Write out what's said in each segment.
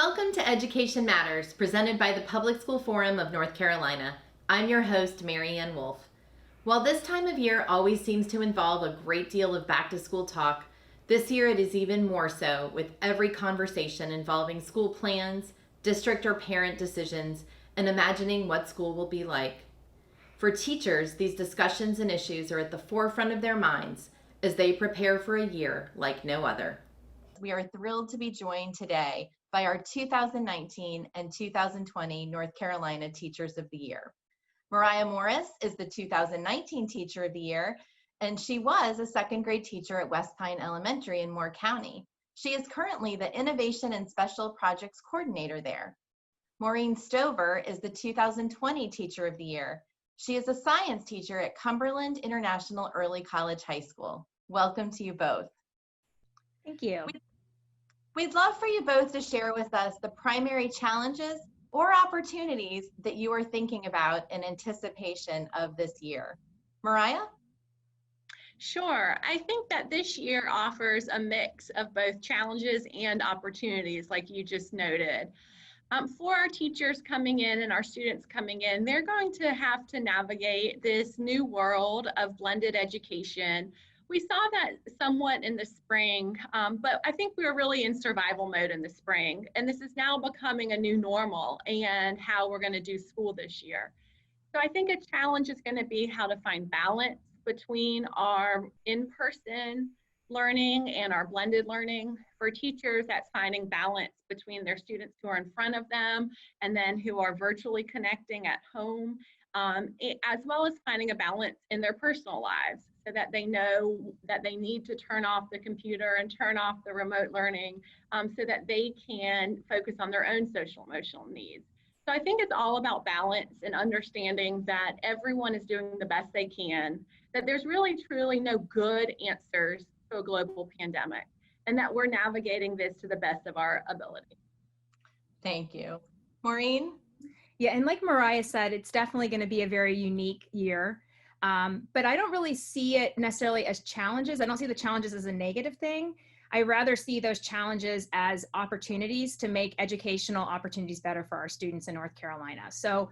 Welcome to Education Matters, presented by the Public School Forum of North Carolina. I'm your host, Mariah Wolf. While this time of year always seems to involve a great deal of back-to-school talk, this year it is even more so, with every conversation involving school plans, district or parent decisions, and imagining what school will be like. For teachers, these discussions and issues are at the forefront of their minds as they prepare for a year like no other. We are thrilled to be joined today by our 2019 and 2020 North Carolina Teachers of the Year. Mariah Morris is the 2019 Teacher of the Year, and she was a second grade teacher at West Pine Elementary in Moore County. She is currently the Innovation and Special Projects Coordinator there. Maureen Stover is the 2020 Teacher of the Year. She is a science teacher at Cumberland International Early College High School. Welcome to you both. Thank you. We'd love for you both to share with us the primary challenges or opportunities that you are thinking about in anticipation of this year. Mariah? Sure. I think that this year offers a mix of both challenges and opportunities, like you just noted. For our teachers coming in and our students coming in, they're going to have to navigate this new world of blended education. We saw that somewhat in the spring, but I think we were really in survival mode in the spring, and this is now becoming a new normal and how we're going to do school this year. So I think a challenge is going to be how to find balance between our in-person learning and our blended learning. For teachers, that's finding balance between their students who are in front of them and then who are virtually connecting at home, as well as finding a balance in their personal lives so that they know that they need to turn off the computer and turn off the remote learning so that they can focus on their own social emotional needs. So I think it's all about balance and understanding that everyone is doing the best they can, that there's really truly no good answers to a global pandemic, and that we're navigating this to the best of our ability. Thank you. Maureen? Yeah, and like Mariah said, it's definitely going to be a very unique year. But I don't really see it necessarily as challenges. I don't see the challenges as a negative thing. I rather see those challenges as opportunities to make educational opportunities better for our students in North Carolina. So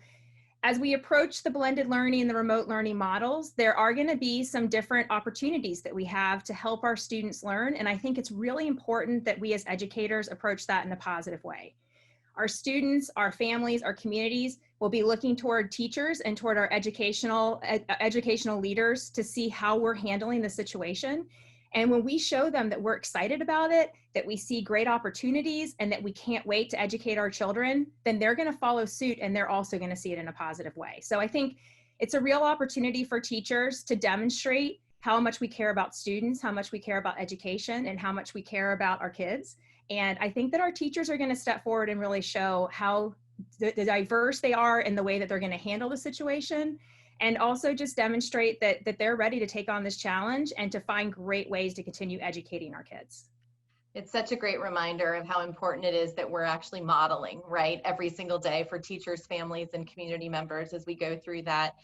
as we approach the blended learning and the remote learning models, there are going to be some different opportunities that we have to help our students learn. And I think it's really important that we as educators approach that in a positive way. Our students, our families, our communities will be looking toward teachers and toward our educational leaders to see how we're handling the situation. And when we show them that we're excited about it, that we see great opportunities, and that we can't wait to educate our children, then they're going to follow suit, and they're also going to see it in a positive way. So I think it's a real opportunity for teachers to demonstrate how much we care about students, how much we care about education, and how much we care about our kids. And I think that our teachers are going to step forward and really show how the diverse they are in the way that they're going to handle the situation, and also just demonstrate that they're ready to take on this challenge and to find great ways to continue educating our kids. It's such a great reminder of how important it is that we're actually modeling, right, every single day for teachers, families, and community members as we go through that.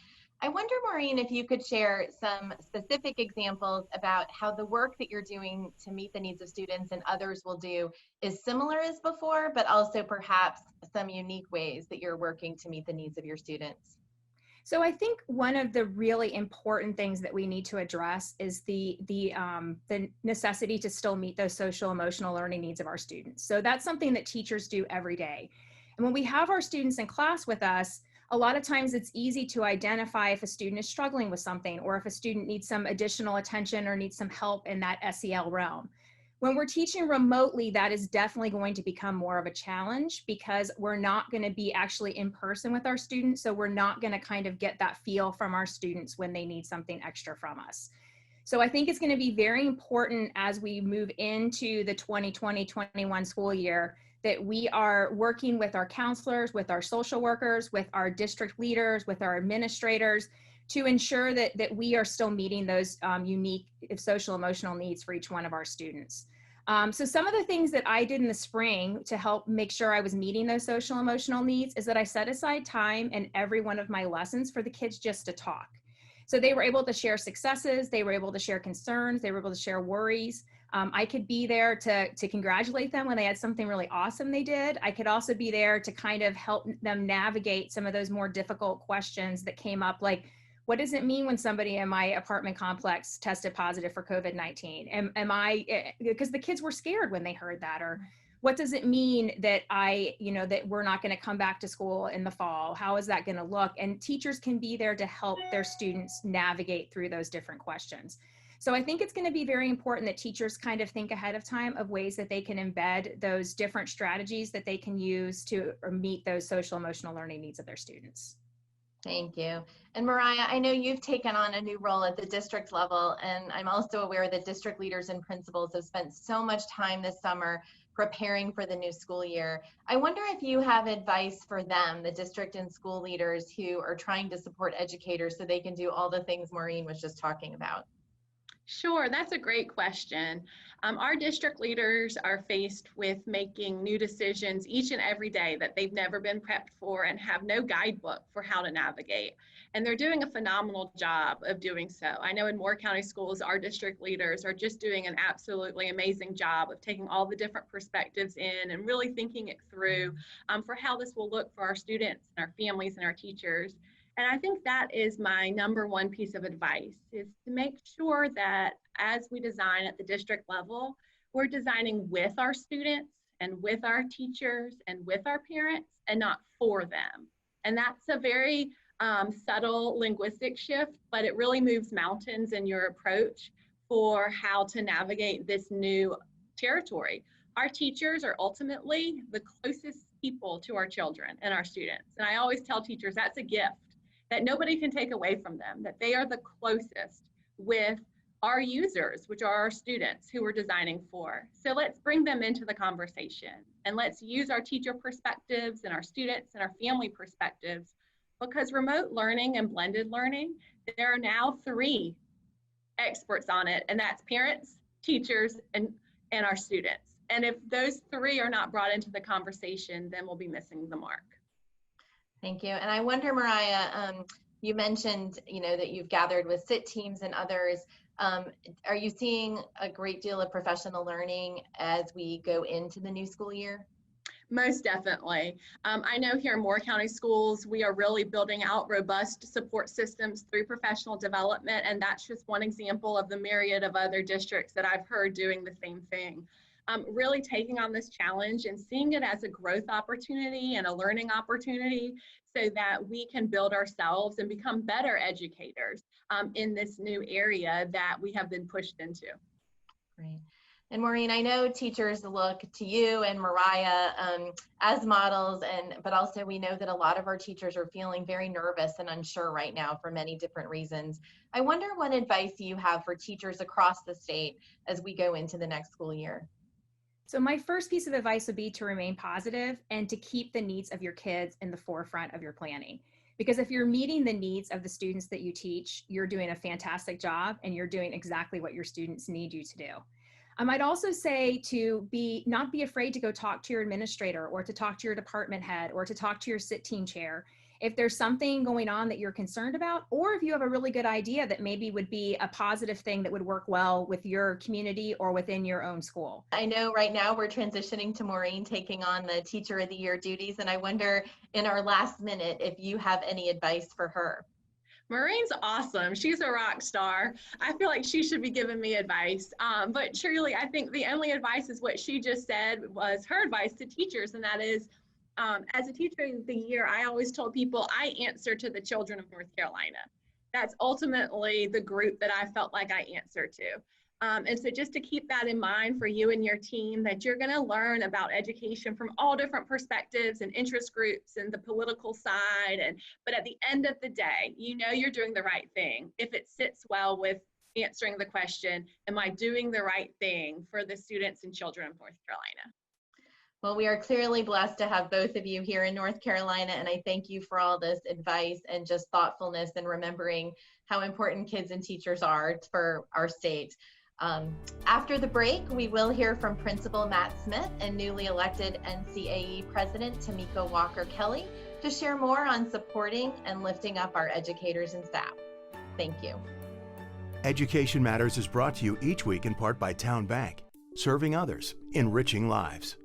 I wonder, Maureen, if you could share some specific examples about how the work that you're doing to meet the needs of students and others will do is similar as before, but also perhaps some unique ways that you're working to meet the needs of your students. So I think one of the really important things that we need to address is the necessity to still meet those social emotional learning needs of our students. So that's something that teachers do every day. And when we have our students in class with us, a lot of times it's easy to identify if a student is struggling with something, or if a student needs some additional attention or needs some help in that SEL realm. When we're teaching remotely, that is definitely going to become more of a challenge, because we're not going to be actually in person with our students. So we're not going to kind of get that feel from our students when they need something extra from us. So I think it's going to be very important as we move into the 2020-21 school year that we are working with our counselors, with our social workers, with our district leaders, with our administrators, to ensure that we are still meeting those unique social emotional needs for each one of our students. So some of the things that I did in the spring to help make sure I was meeting those social emotional needs is that I set aside time in every one of my lessons for the kids just to talk. So they were able to share successes, they were able to share concerns, they were able to share worries. I could be there to congratulate them when they had something really awesome they did. I could also be there to kind of help them navigate some of those more difficult questions that came up, like, what does it mean when somebody in my apartment complex tested positive for COVID-19? Am I, because the kids were scared when they heard that, or what does it mean that that we're not going to come back to school in the fall? How is that going to look? And teachers can be there to help their students navigate through those different questions. So I think it's going to be very important that teachers kind of think ahead of time of ways that they can embed those different strategies that they can use to meet those social emotional learning needs of their students. Thank you. And Mariah, I know you've taken on a new role at the district level, and I'm also aware that district leaders and principals have spent so much time this summer preparing for the new school year. I wonder if you have advice for them, the district and school leaders who are trying to support educators so they can do all the things Maureen was just talking about. Sure, that's a great question. Our district leaders are faced with making new decisions each and every day that they've never been prepped for and have no guidebook for how to navigate. And they're doing a phenomenal job of doing so. I know in Moore County Schools, our district leaders are just doing an absolutely amazing job of taking all the different perspectives in and really thinking it through for how this will look for our students and our families and our teachers. And I think that is my number one piece of advice, is to make sure that as we design at the district level, we're designing with our students and with our teachers and with our parents and not for them. And that's a very subtle linguistic shift, but it really moves mountains in your approach for how to navigate this new territory. Our teachers are ultimately the closest people to our children and our students. And I always tell teachers that's a gift that nobody can take away from them, that they are the closest with our users, which are our students who we're designing for. So let's bring them into the conversation and let's use our teacher perspectives and our students and our family perspectives, because remote learning and blended learning, there are now 3 experts on it, and that's parents, teachers, and our students. And if those 3 are not brought into the conversation, then we'll be missing the mark. Thank you. And I wonder, Mariah, you mentioned, that you've gathered with SIT teams and others. Are you seeing a great deal of professional learning as we go into the new school year? Most definitely. I know here in Moore County Schools, we are really building out robust support systems through professional development, and that's just one example of the myriad of other districts that I've heard doing the same thing. Really taking on this challenge and seeing it as a growth opportunity and a learning opportunity so that we can build ourselves and become better educators in this new area that we have been pushed into. Great. And Maureen, I know teachers look to you and Mariah as models, but also we know that a lot of our teachers are feeling very nervous and unsure right now for many different reasons. I wonder what advice you have for teachers across the state as we go into the next school year. So my first piece of advice would be to remain positive and to keep the needs of your kids in the forefront of your planning. Because if you're meeting the needs of the students that you teach, you're doing a fantastic job and you're doing exactly what your students need you to do. I might also say to not be afraid to go talk to your administrator or to talk to your department head or to talk to your SIT team chair if there's something going on that you're concerned about, or if you have a really good idea that maybe would be a positive thing that would work well with your community or within your own school. I know right now we're transitioning to Maureen taking on the Teacher of the Year duties, and I wonder in our last minute if you have any advice for her. Maureen's awesome. She's a rock star. I feel like she should be giving me advice. But truly, I think the only advice is what she just said was her advice to teachers, and that is, as a Teacher of the Year, I always told people I answer to the children of North Carolina. That's ultimately the group that I felt like I answer to. And so just to keep that in mind for you and your team, that you're going to learn about education from all different perspectives and interest groups and the political side. But at the end of the day, you're doing the right thing if it sits well with answering the question, am I doing the right thing for the students and children of North Carolina? Well, we are clearly blessed to have both of you here in North Carolina, and I thank you for all this advice and just thoughtfulness and remembering how important kids and teachers are for our state. After the break, we will hear from Principal Matt Smith and newly elected NCAE President Tamika Walker-Kelly to share more on supporting and lifting up our educators and staff. Thank you. Education Matters is brought to you each week in part by Town Bank, serving others, enriching lives.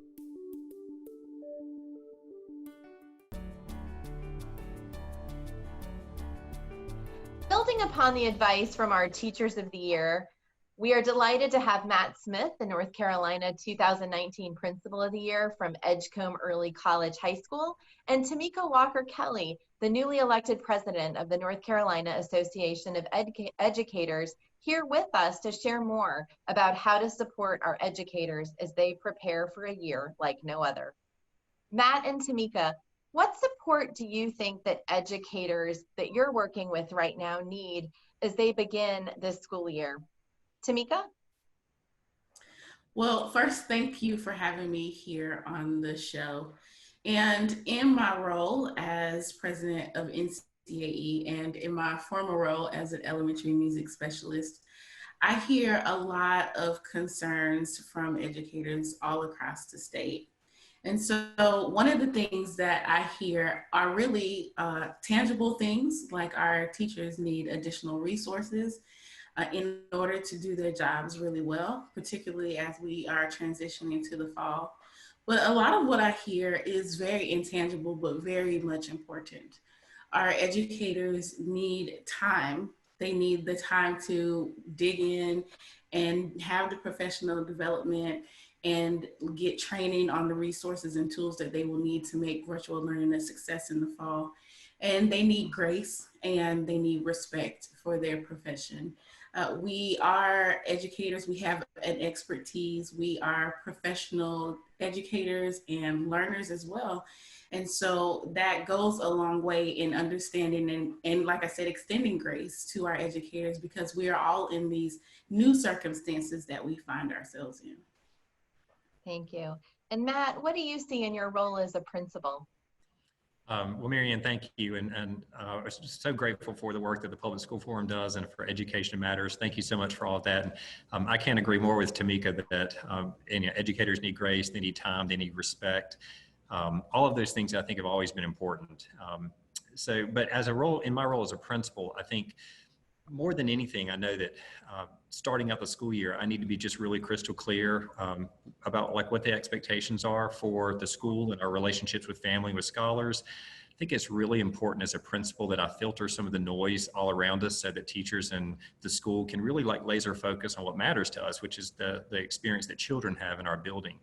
Building upon the advice from our Teachers of the Year, we are delighted to have Matt Smith, the North Carolina 2019 Principal of the Year from Edgecombe Early College High School, and Tamika Walker-Kelly, the newly elected president of the North Carolina Association of Educators, here with us to share more about how to support our educators as they prepare for a year like no other. Matt and Tamika, what support do you think that educators that you're working with right now need as they begin this school year? Tamika? Well, first, thank you for having me here on the show. And in my role as president of NCAE and in my former role as an elementary music specialist, I hear a lot of concerns from educators all across the state. And so one of the things that I hear are really tangible things, like our teachers need additional resources in order to do their jobs really well, particularly as we are transitioning to the fall. But a lot of what I hear is very intangible, but very much important. Our educators need time. They need the time to dig in and have the professional development and get training on the resources and tools that they will need to make virtual learning a success in the fall. And they need grace and they need respect for their profession. We are educators, we have an expertise, we are professional educators and learners as well. And so that goes a long way in understanding and like I said, extending grace to our educators because we are all in these new circumstances that we find ourselves in. Thank you. And Matt, what do you see in your role as a principal? Well, Marianne, thank you. And I'm just so grateful for the work that the Public School Forum does and for Education Matters. Thank you so much for all of that. And I can't agree more with Tamika that educators need grace, they need time, they need respect. All of those things I think have always been important. But as a role, in my role as a principal, I think more than anything, I know that starting out the school year, I need to be just really crystal clear about like what the expectations are for the school and our relationships with family, with scholars. I think it's really important as a principal that I filter some of the noise all around us so that teachers and the school can really like laser focus on what matters to us, which is the experience that children have in our building.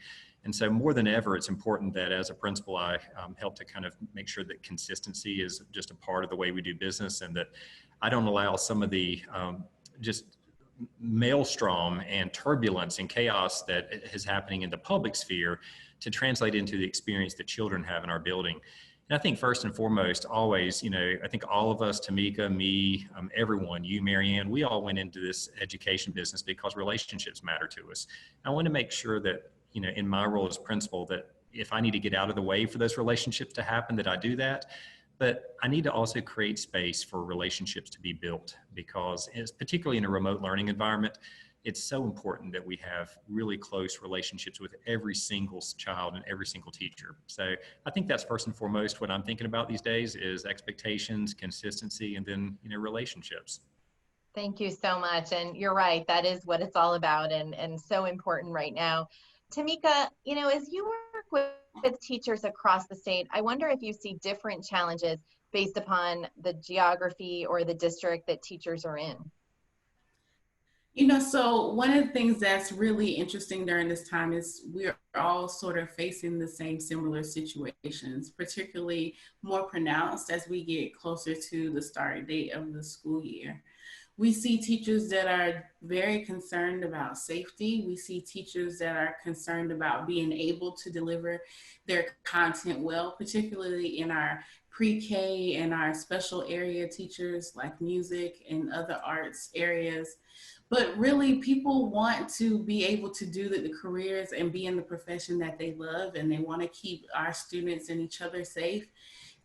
And so more than ever, it's important that as a principal, I help to kind of make sure that consistency is just a part of the way we do business and that I don't allow some of the just maelstrom and turbulence and chaos that is happening in the public sphere to translate into the experience that children have in our building. And I think first and foremost, always, I think all of us, Tamika, me, everyone, you, Marianne, we all went into this education business because relationships matter to us. I want to make sure that, in my role as principal, that if I need to get out of the way for those relationships to happen, that I do that. But I need to also create space for relationships to be built because it's particularly in a remote learning environment, it's so important that we have really close relationships with every single child and every single teacher. So I think that's first and foremost what I'm thinking about these days is expectations, consistency, and then, relationships. Thank you so much. And you're right, that is what it's all about and so important right now. Tamika, as you work with teachers across the state, I wonder if you see different challenges based upon the geography or the district that teachers are in. So one of the things that's really interesting during this time is we're all sort of facing the same similar situations, particularly more pronounced as we get closer to the start date of the school year. We see teachers that are very concerned about safety. We see teachers that are concerned about being able to deliver their content well, particularly in our pre-K and our special area teachers like music and other arts areas. But really, people want to be able to do the careers and be in the profession that they love, and they want to keep our students and each other safe.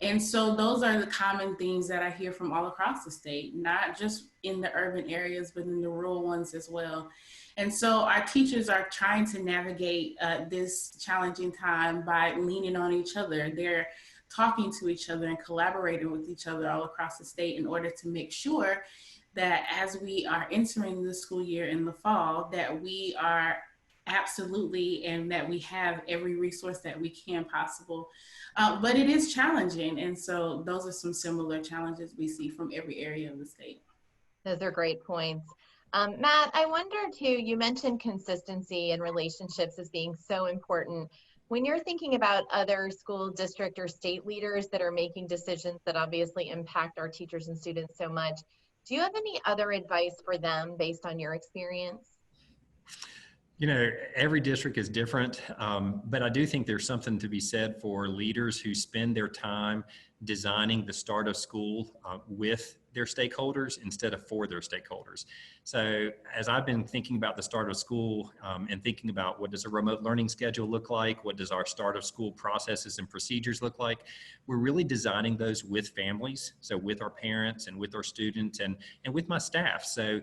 And so those are the common themes that I hear from all across the state, not just in the urban areas, but in the rural ones as well. And so our teachers are trying to navigate this challenging time by leaning on each other. They're talking to each other and collaborating with each other all across the state in order to make sure that as we are entering the school year in the fall, that we are absolutely, and that we have every resource that we can possible. But it is challenging. And so those are some similar challenges we see from every area of the state. Those are great points. Matt, I wonder too, you mentioned consistency and relationships as being so important. When you're thinking about other school district or state leaders that are making decisions that obviously impact our teachers and students so much, do you have any other advice for them based on your experience? You know, every district is different, but I do think there's something to be said for leaders who spend their time designing the start of school with their stakeholders instead of for their stakeholders. So as I've been thinking about the start of school and thinking about what does a remote learning schedule look like, what does our start of school processes and procedures look like, we're really designing those with families, so with our parents and with our students and with my staff. So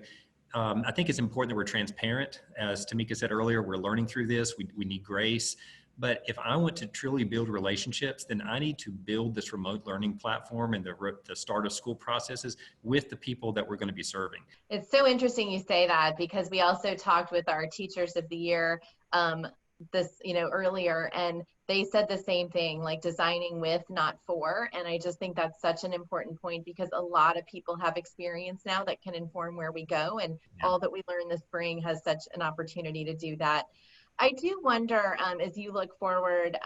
I think it's important that we're transparent. As Tamika said earlier, we're learning through this. We need grace. But if I want to truly build relationships, then I need to build this remote learning platform and the start of school processes with the people that we're going to be serving. It's so interesting you say that, because we also talked with our teachers of the year earlier, and they said the same thing, like designing with, not for. And I just think that's such an important point, because a lot of people have experience now that can inform where we go, and all that we learn this spring has such an opportunity to do that. I do wonder, as you look forward,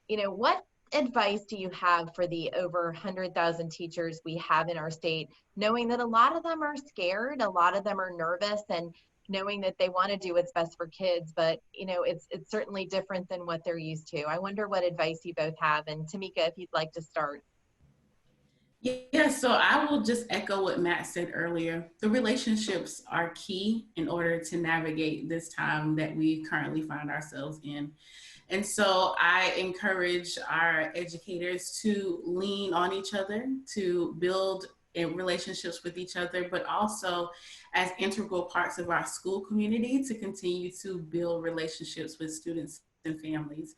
what advice do you have for the over 100,000 teachers we have in our state, knowing that a lot of them are scared, a lot of them are nervous, and knowing that they want to do what's best for kids, but it's certainly different than what they're used to. I wonder what advice you both have. And Tamika, if you'd like to start. Yeah, so I will just echo what Matt said earlier. The relationships are key in order to navigate this time that we currently find ourselves in. And so I encourage our educators to lean on each other, to build relationships with each other, but also as integral parts of our school community to continue to build relationships with students and families.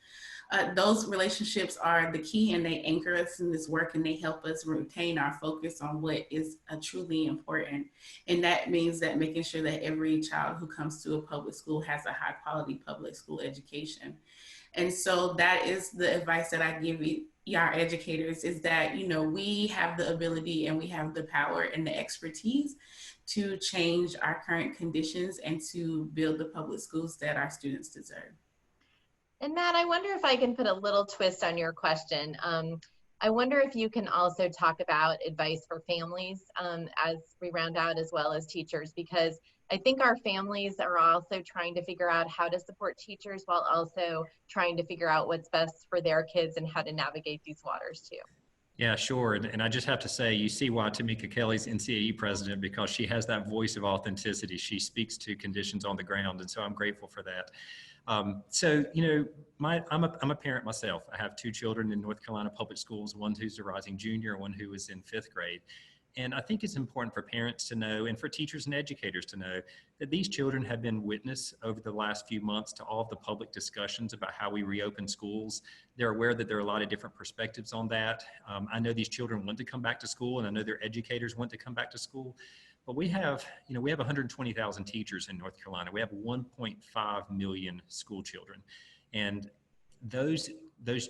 Those relationships are the key, and they anchor us in this work, and they help us retain our focus on what is truly important. And that means that making sure that every child who comes to a public school has a high quality public school education. And so that is the advice that I give our educators, is that, we have the ability and we have the power and the expertise to change our current conditions and to build the public schools that our students deserve. And Matt, I wonder if I can put a little twist on your question. I wonder if you can also talk about advice for families as we round out, as well as teachers, because I think our families are also trying to figure out how to support teachers while also trying to figure out what's best for their kids and how to navigate these waters too. Yeah, sure. And I just have to say, you see why Tamika Kelly's NCAE president, because she has that voice of authenticity. She speaks to conditions on the ground. And so I'm grateful for that. I'm a parent myself. I have two children in North Carolina public schools, one who's a rising junior, one who is in 5th grade. And I think it's important for parents to know, and for teachers and educators to know, that these children have been witness over the last few months to all of the public discussions about how we reopen schools. They're aware that there are a lot of different perspectives on that. I know these children want to come back to school, and I know their educators want to come back to school. But we have 120,000 teachers in North Carolina. We have 1.5 million school children. And those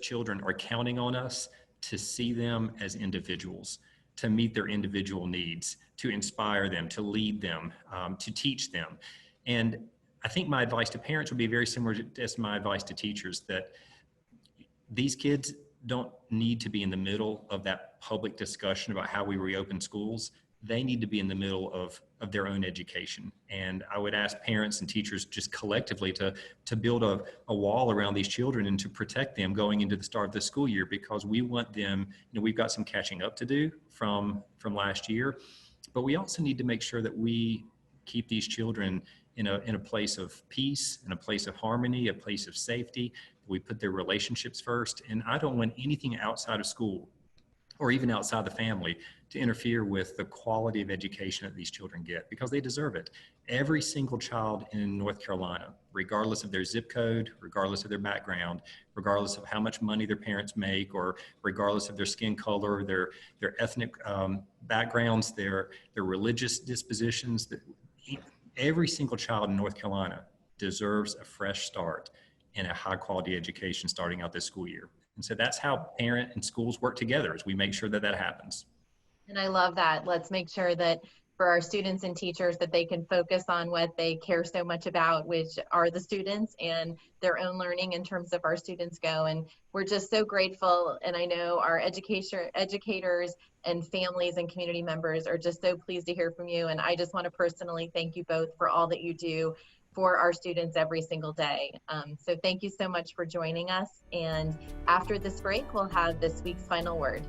children are counting on us to see them as individuals, to meet their individual needs, to inspire them, to lead them, to teach them. And I think my advice to parents would be very similar to my advice to teachers, that these kids don't need to be in the middle of that public discussion about how we reopen schools. They need to be in the middle of their own education. And I would ask parents and teachers just collectively to build a wall around these children and to protect them going into the start of the school year, because we want them, we've got some catching up to do from last year, but we also need to make sure that we keep these children in a place of peace, in a place of harmony, a place of safety. We put their relationships first. And I don't want anything outside of school or even outside the family to interfere with the quality of education that these children get, because they deserve it. Every single child in North Carolina, regardless of their zip code, regardless of their background, regardless of how much money their parents make, or regardless of their skin color, their ethnic backgrounds, their religious dispositions, every single child in North Carolina deserves a fresh start and a high quality education starting out this school year. And so that's how parent and schools work together, as we make sure that that happens. And I love that. Let's make sure that for our students and teachers that they can focus on what they care so much about, which are the students and their own learning in terms of our students go. And we're just so grateful. And I know our educators and families and community members are just so pleased to hear from you. And I just want to personally thank you both for all that you do for our students every single day. So thank you so much for joining us. And after this break, we'll have this week's final word.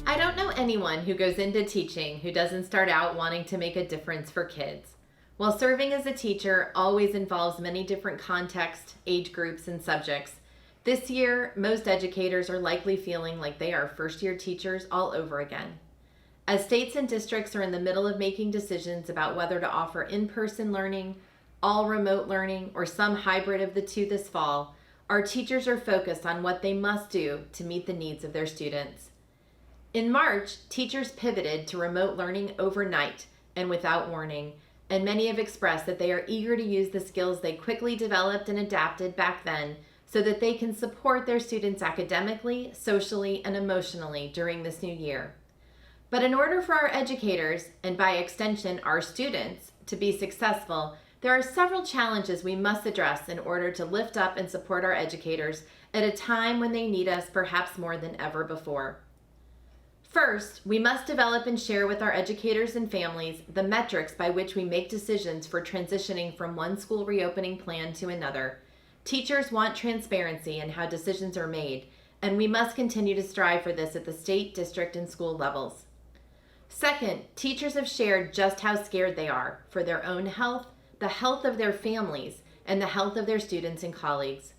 I don't know anyone who goes into teaching who doesn't start out wanting to make a difference for kids. While serving as a teacher always involves many different contexts, age groups, and subjects, this year, most educators are likely feeling like they are first-year teachers all over again. As states and districts are in the middle of making decisions about whether to offer in-person learning, all remote learning, or some hybrid of the two this fall, our teachers are focused on what they must do to meet the needs of their students. In March, teachers pivoted to remote learning overnight and without warning, and many have expressed that they are eager to use the skills they quickly developed and adapted back then so that they can support their students academically, socially, and emotionally during this new year. But in order for our educators, and by extension our students, to be successful, there are several challenges we must address in order to lift up and support our educators at a time when they need us perhaps more than ever before. First, we must develop and share with our educators and families the metrics by which we make decisions for transitioning from one school reopening plan to another. Teachers want transparency in how decisions are made, and we must continue to strive for this at the state, district, and school levels. Second, teachers have shared just how scared they are for their own health, the health of their families, and the health of their students and colleagues.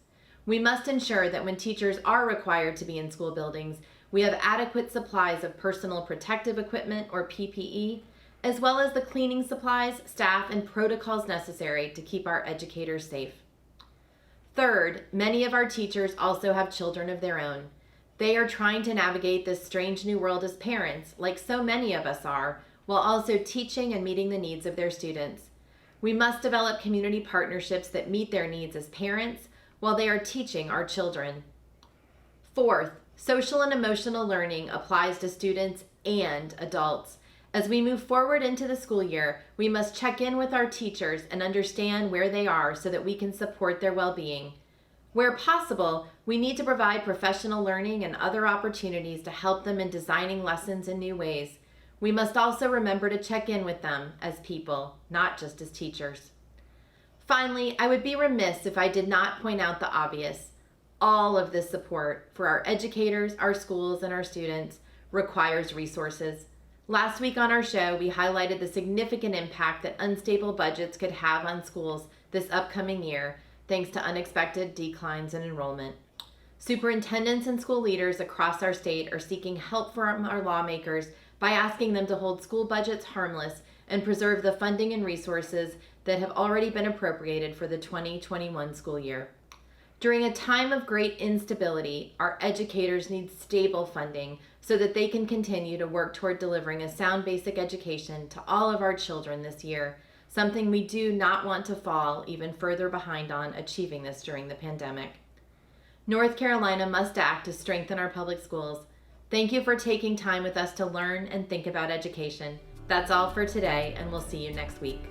We must ensure that when teachers are required to be in school buildings, we have adequate supplies of personal protective equipment, or PPE, as well as the cleaning supplies, staff, and protocols necessary to keep our educators safe. Third, many of our teachers also have children of their own. They are trying to navigate this strange new world as parents, like so many of us are, while also teaching and meeting the needs of their students. We must develop community partnerships that meet their needs as parents while they are teaching our children. Fourth, social and emotional learning applies to students and adults. As we move forward into the school year, we must check in with our teachers and understand where they are so that we can support their well-being. Where possible, we need to provide professional learning and other opportunities to help them in designing lessons in new ways. We must also remember to check in with them as people, not just as teachers. Finally, I would be remiss if I did not point out the obvious. All of this support for our educators, our schools, and our students requires resources. Last week on our show, we highlighted the significant impact that unstable budgets could have on schools this upcoming year, thanks to unexpected declines in enrollment. Superintendents and school leaders across our state are seeking help from our lawmakers by asking them to hold school budgets harmless and preserve the funding and resources that have already been appropriated for the 2021 school year. During a time of great instability, our educators need stable funding so that they can continue to work toward delivering a sound basic education to all of our children this year, something we do not want to fall even further behind on achieving this during the pandemic. North Carolina must act to strengthen our public schools. Thank you for taking time with us to learn and think about education. That's all for today, and we'll see you next week.